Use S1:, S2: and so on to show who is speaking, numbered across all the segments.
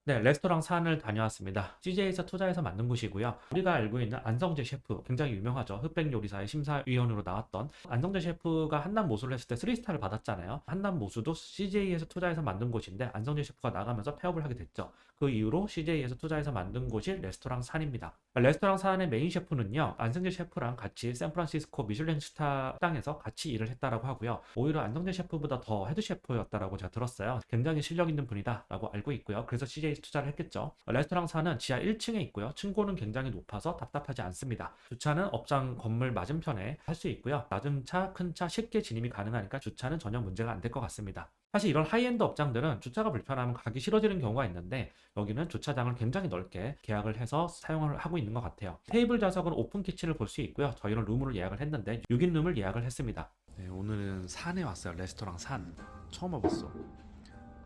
S1: 네, 레스토랑 산을 다녀왔습니다. CJ에서 투자해서 만든 곳이고요. 우리가 알고 있는 안성재 셰프, 굉장히 유명하죠. 흑백 요리사의 심사위원으로 나왔던 안성재 셰프가 한남 모수를 했을 때 3스타를 받았잖아요. 한남 모수도 CJ에서 투자해서 만든 곳인데 안성재 셰프가 나가면서 폐업을 하게 됐죠. 그 이후로 CJ에서 투자해서 만든 곳이 레스토랑 산입니다. 레스토랑 산의 메인 셰프는요, 안성재 셰프랑 같이 샌프란시스코 미슐랭 스타 땅에서 같이 일을 했다라고 하고요. 오히려 안성재 셰프보다 더 헤드 셰프였다라고 제가 들었어요. 굉장히 실력 있는 분이다라고 알고 있고요. 그래서 CJ 투자를 했겠죠. 레스토랑사는 지하 1층에 있고요. 층고는 굉장히 높아서 답답하지 않습니다. 주차는 업장 건물 맞은편에 할 수 있고요. 낮은 차, 큰 차 쉽게 진입이 가능하니까 주차는 전혀 문제가 안 될 것 같습니다. 사실 이런 하이엔드 업장들은 주차가 불편하면 가기 싫어지는 경우가 있는데 여기는 주차장을 굉장히 넓게 계약을 해서 사용을 하고 있는 것 같아요. 테이블 좌석은 오픈 키친을 볼 수 있고요. 저희는 룸을 예약을 했는데 6인 룸을 예약을 했습니다. 네, 오늘은 산에 왔어요. 레스토랑 산. 처음 와봤어.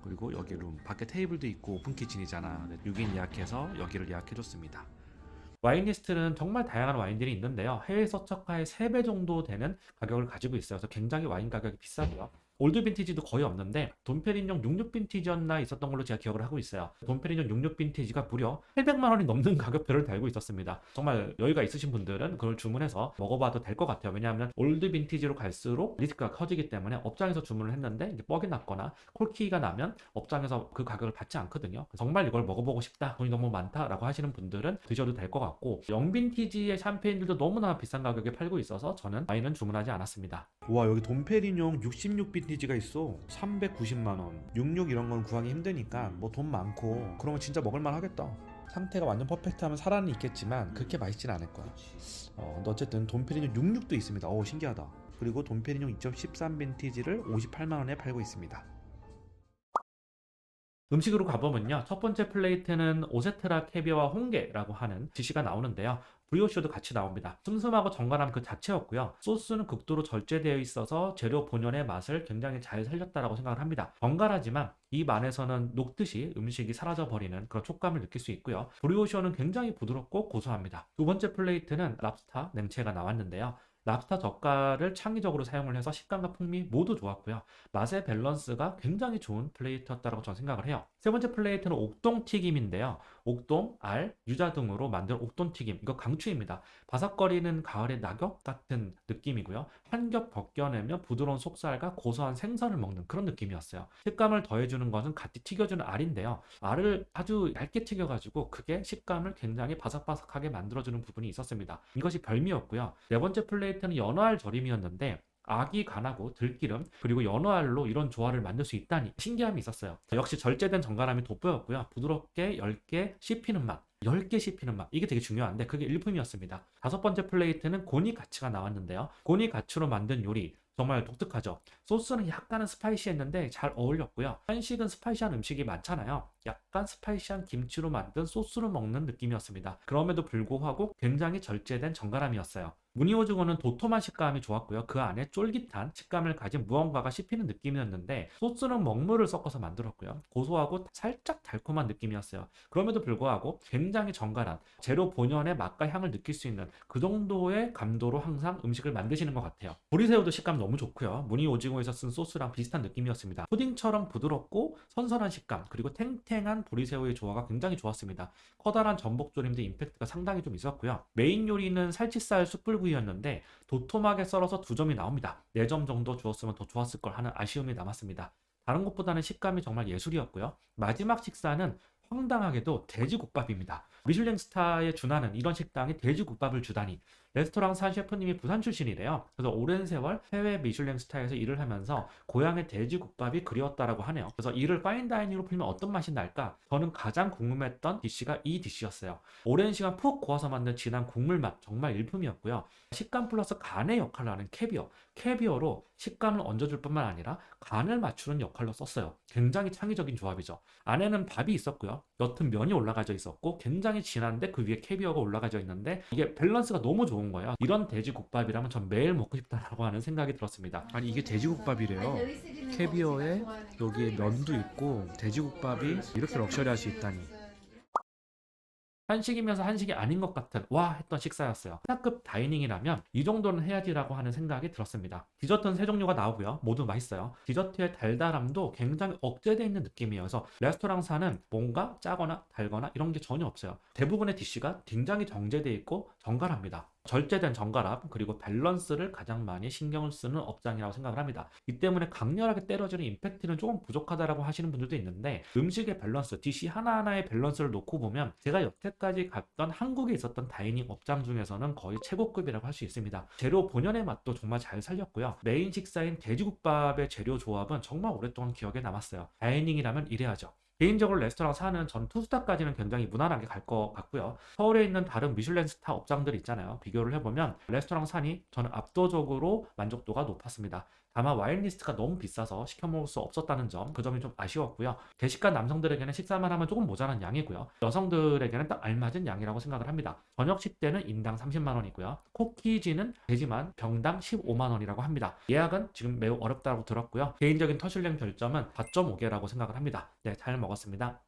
S1: 그리고 여기 룸, 밖에 테이블도 있고 오픈 키친이잖아. 6인 예약해서 여기를 예약해줬습니다. 와인 리스트는 정말 다양한 와인들이 있는데요. 해외 서척가의 3배 정도 되는 가격을 가지고 있어요. 그래서 굉장히 와인 가격이 비싸고요. 올드 빈티지도 거의 없는데 돈페리뇽 66 빈티지였나 있었던 걸로 제가 기억을 하고 있어요. 돈페리뇽 66 빈티지가 무려 800만 원이 넘는 가격표를 달고 있었습니다. 정말 여유가 있으신 분들은 그걸 주문해서 먹어봐도 될 것 같아요. 왜냐하면 올드 빈티지로 갈수록 리스크가 커지기 때문에 업장에서 주문을 했는데 이게 뻑이 났거나 콜키가 나면 업장에서 그 가격을 받지 않거든요. 정말 이걸 먹어보고 싶다, 돈이 너무 많다라고 하시는 분들은 드셔도 될 것 같고, 영빈티지의 샴페인들도 너무나 비싼 가격에 팔고 있어서 저는 와인은 주문하지 않았습니다. 와, 여기 돈페리뇽 66 빈티지가 있어. 390만원. 66 이런 건 구하기 힘드니까 뭐 돈 많고 그러면 진짜 먹을만 하겠다. 상태가 완전 퍼펙트하면 살아는 있겠지만 그렇게 맛있진 않을 거야. 근데 어쨌든 돈페리뇽 66도 있습니다. 신기하다. 그리고 돈페리뇽 2013 빈티지를 58만원에 팔고 있습니다. 음식으로 가보면요, 첫 번째 플레이트는 오세트라 캐비어와 홍게라고 하는 디시가 나오는데요. 브리오쇼도 같이 나옵니다. 슴슴하고 정갈함 그 자체였고요. 소스는 극도로 절제되어 있어서 재료 본연의 맛을 굉장히 잘 살렸다라고 생각을 합니다. 정갈하지만 입 안에서는 녹듯이 음식이 사라져버리는 그런 촉감을 느낄 수 있고요. 브리오쇼는 굉장히 부드럽고 고소합니다. 두 번째 플레이트는 랍스타 냉채가 나왔는데요. 랍스터 젓갈을 창의적으로 사용을 해서 식감과 풍미 모두 좋았고요. 맛의 밸런스가 굉장히 좋은 플레이트였다고 저는 생각을 해요. 세 번째 플레이트는 옥동 튀김인데요. 옥동, 알, 유자 등으로 만든 옥동 튀김. 이거 강추입니다. 바삭거리는 가을의 낙엽 같은 느낌이고요. 한 겹 벗겨내면 부드러운 속살과 고소한 생선을 먹는 그런 느낌이었어요. 식감을 더해주는 것은 같이 튀겨주는 알인데요. 알을 아주 얇게 튀겨가지고 그게 식감을 굉장히 바삭바삭하게 만들어주는 부분이 있었습니다. 이것이 별미였고요. 네 번째 플레이트는 연어알 절임이었는데 아기 간하고 들기름 그리고 연어알로 이런 조화를 만들 수 있다니 신기함이 있었어요. 역시 절제된 정갈함이 돋보였고요. 부드럽게 얇게 씹히는 맛, 10개 씹히는 맛, 이게 되게 중요한데 그게 일품이었습니다. 다섯 번째 플레이트는 고니가츠가 나왔는데요. 고니가츠로 만든 요리 정말 독특하죠. 소스는 약간은 스파이시했는데 잘 어울렸고요. 한식은 스파이시한 음식이 많잖아요. 약간 스파이시한 김치로 만든 소스로 먹는 느낌이었습니다. 그럼에도 불구하고 굉장히 절제된 정갈함이었어요. 무늬오징어는 도톰한 식감이 좋았고요. 그 안에 쫄깃한 식감을 가진 무언가가 씹히는 느낌이었는데 소스는 먹물을 섞어서 만들었고요. 고소하고 살짝 달콤한 느낌이었어요. 그럼에도 불구하고 굉장히 정갈한 재료 본연의 맛과 향을 느낄 수 있는 그 정도의 감도로 항상 음식을 만드시는 것 같아요. 보리새우도 식감 너무 좋고요. 무늬오징어에서 쓴 소스랑 비슷한 느낌이었습니다. 푸딩처럼 부드럽고 선선한 식감 그리고 탱탱한 보리새우의 조화가 굉장히 좋았습니다. 커다란 전복조림도 임팩트가 상당히 좀 있었고요. 메인 요리는 살치살 숯불구이였는데 도톰하게 썰어서 2점이 나옵니다. 4점 정도 주었으면 더 좋았을 걸 하는 아쉬움이 남았습니다. 다른 것보다는 식감이 정말 예술이었고요. 마지막 식사는 황당하게도 돼지국밥입니다. 미슐랭 스타에 준하는 이런 식당이 돼지국밥을 주다니. 레스토랑 산 셰프님이 부산 출신이래요. 그래서 오랜 세월 해외 미슐랭 스타에서 일을 하면서 고향의 돼지국밥이 그리웠다라고 하네요. 그래서 이를 파인다이닝으로 풀면 어떤 맛이 날까? 저는 가장 궁금했던 디시가 이 디시였어요. 오랜 시간 푹 고아서 만든 진한 국물 맛 정말 일품이었고요. 식감 플러스 간의 역할을 하는 캐비어. 캐비어로 식감을 얹어줄 뿐만 아니라 간을 맞추는 역할로 썼어요. 굉장히 창의적인 조합이죠. 안에는 밥이 있었고요. 옅은 면이 올라가져 있었고 굉장히 진한데 그 위에 캐비어가 올라가져 있는데 이게 밸런스가 너무 좋은 거예요. 이런 돼지국밥이라면 전 매일 먹고 싶다라고 하는 생각이 들었습니다. 아니 이게 돼지국밥이래요. 캐비어에 여기에 면도 있고 돼지국밥이 이렇게 럭셔리할 수 있다니. 한식이면서 한식이 아닌 것 같은 와 했던 식사였어요. 스타급 다이닝이라면 이 정도는 해야지라고 하는 생각이 들었습니다. 디저트는 세 종류가 나오고요. 모두 맛있어요. 디저트의 달달함도 굉장히 억제되어 있는 느낌이어서 레스토랑사는 뭔가 짜거나 달거나 이런 게 전혀 없어요. 대부분의 디쉬가 굉장히 정제되어 있고 정갈합니다. 절제된 정갈함 그리고 밸런스를 가장 많이 신경을 쓰는 업장이라고 생각을 합니다. 이 때문에 강렬하게 때려주는 임팩트는 조금 부족하다라고 하시는 분들도 있는데 음식의 밸런스, 디시 하나하나의 밸런스를 놓고 보면 제가 여태까지 갔던 한국에 있었던 다이닝 업장 중에서는 거의 최고급이라고 할 수 있습니다. 재료 본연의 맛도 정말 잘 살렸고요. 메인 식사인 돼지국밥의 재료 조합은 정말 오랫동안 기억에 남았어요. 다이닝이라면 이래야죠. 개인적으로 레스토랑 사는 전 투스타까지는 굉장히 무난하게 갈 것 같고요. 서울에 있는 다른 미슐랭 스타 업장들 있잖아요. 비교를 해보면 레스토랑 산이 저는 압도적으로 만족도가 높았습니다. 다만 와인 리스트가 너무 비싸서 시켜 먹을 수 없었다는 점, 그 점이 좀 아쉬웠고요. 대식가 남성들에게는 식사만 하면 조금 모자란 양이고요. 여성들에게는 딱 알맞은 양이라고 생각을 합니다. 저녁 식대는 인당 30만 원이고요. 코키지는 되지만 병당 15만 원이라고 합니다. 예약은 지금 매우 어렵다고 들었고요. 개인적인 터슐랭 별점은 4.5개라고 생각을 합니다. 네, 잘 먹었습니다.